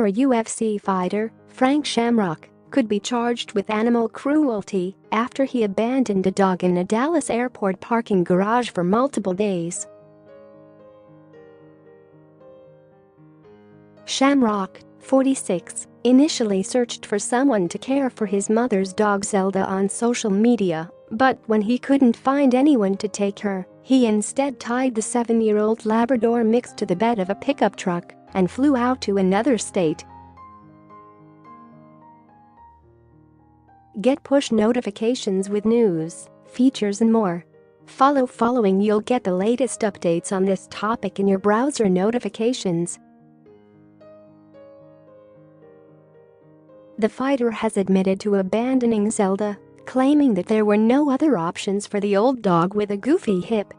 former UFC fighter, Frank Shamrock, could be charged with animal cruelty after he abandoned a dog in a Dallas airport parking garage for multiple days. Shamrock, 46, initially searched for someone to care for his mother's dog Zelda on social media, but when he couldn't find anyone to take her, he instead tied the 7-year-old Labrador mix to the bed of a pickup truck and flew out to another state. Get push notifications with news, features and more. Following you'll get the latest updates on this topic in your browser notifications. The fighter has admitted to abandoning Zelda, claiming that there were no other options for the old dog with a goofy hip.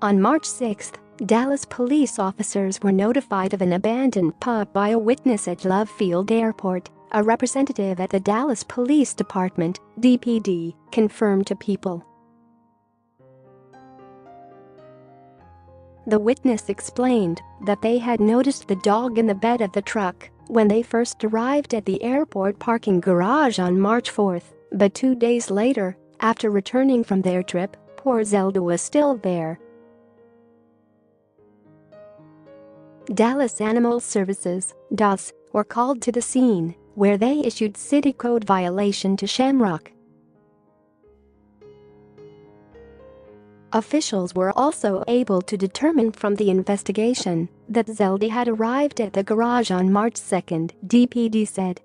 On March 6, Dallas police officers were notified of an abandoned pup by a witness at Love Field Airport, a representative at the Dallas Police Department, DPD, confirmed to People. The witness explained that they had noticed the dog in the bed of the truck when they first arrived at the airport parking garage on March 4, but 2 days later, after returning from their trip, poor Zelda was still there. Dallas Animal Services, DAS, were called to the scene, where they issued city code violation to Shamrock. Officials were also able to determine from the investigation that Zelda had arrived at the garage on March 2, DPD said.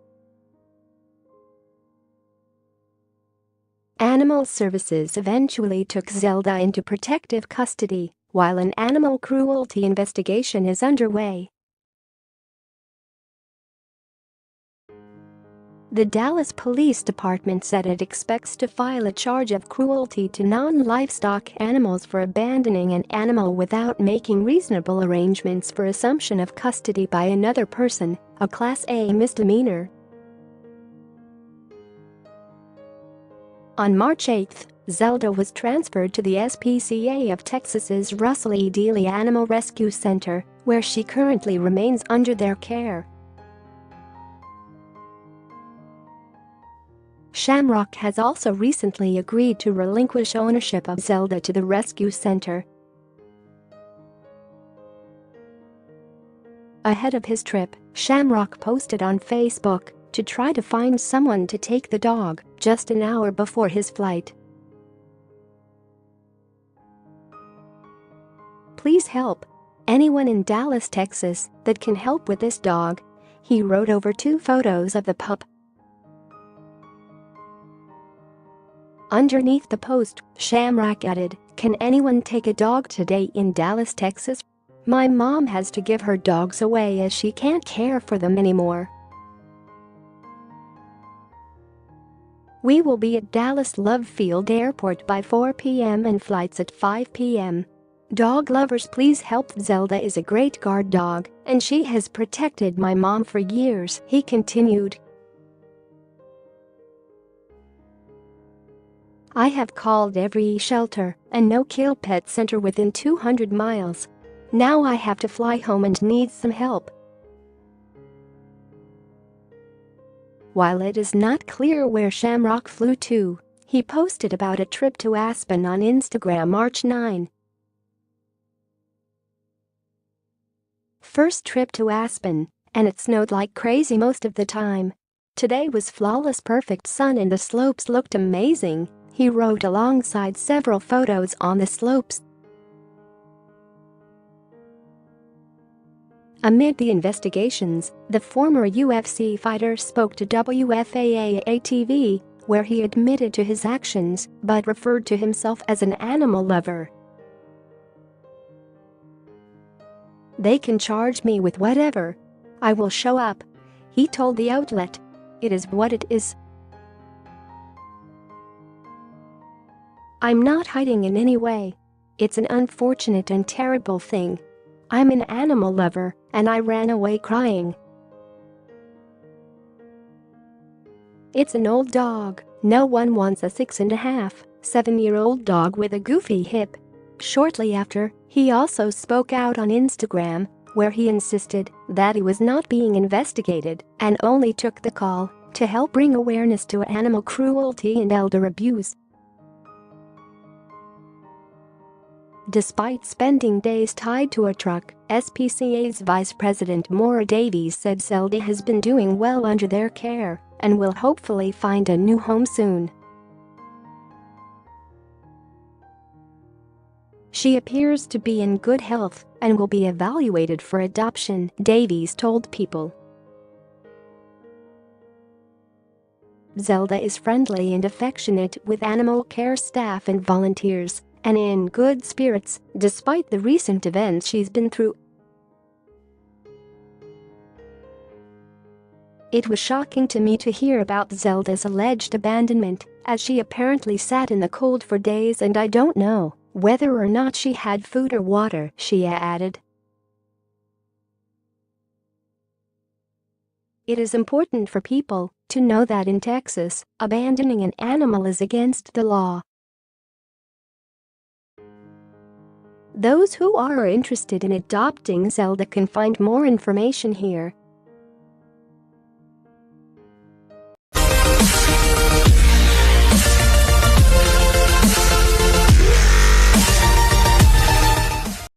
Animal Services eventually took Zelda into protective custody, while an animal cruelty investigation is underway. The Dallas Police Department said it expects to file a charge of cruelty to non-livestock animals for abandoning an animal without making reasonable arrangements for assumption of custody by another person, a Class A misdemeanor. On March 8, Zelda was transferred to the SPCA of Texas's Russell E. Dealey Animal Rescue Center, where she currently remains under their care. Shamrock has also recently agreed to relinquish ownership of Zelda to the rescue center. Ahead of his trip, Shamrock posted on Facebook to try to find someone to take the dog just an hour before his flight. "Please help. Anyone in Dallas, Texas, that can help with this dog," he wrote over 2 photos of the pup. Underneath the post, Shamrock added, "Can anyone take a dog today in Dallas, Texas? My mom has to give her dogs away as she can't care for them anymore. We will be at Dallas Love Field Airport by 4 p.m. and flights at 5 p.m. Dog lovers, please help. Zelda is a great guard dog, and she has protected my mom for years," he continued. "I have called every shelter and no-kill pet center within 200 miles. Now I have to fly home and need some help." While it is not clear where Shamrock flew to, he posted about a trip to Aspen on Instagram March 9. "First trip to Aspen, and it snowed like crazy most of the time. Today was flawless, perfect sun and the slopes looked amazing," he wrote alongside several photos on the slopes. Amid the investigations, the former UFC fighter spoke to WFAA-TV, where he admitted to his actions but referred to himself as an animal lover. "They can charge me with whatever. I will show up," he told the outlet. "It is what it is. I'm not hiding in any way. It's an unfortunate and terrible thing. I'm an animal lover, and I ran away crying. It's an old dog. No one wants a 6.5, 7-year-old dog with a goofy hip." Shortly after, he also spoke out on Instagram, where he insisted that he was not being investigated and only took the call to help bring awareness to animal cruelty and elder abuse. Despite spending days tied to a truck, SPCA's Vice President Maura Davies said Zelda has been doing well under their care and will hopefully find a new home soon. She appears to be in good health and will be evaluated for adoption, Davies told People. Zelda is friendly and affectionate with animal care staff and volunteers, and in good spirits despite the recent events she's been through. It was shocking to me to hear about Zelda's alleged abandonment, as she apparently sat in the cold for days and I don't know whether or not she had food or water, she added. It is important for people to know that in Texas, abandoning an animal is against the law. Those who are interested in adopting Zelda can find more information here.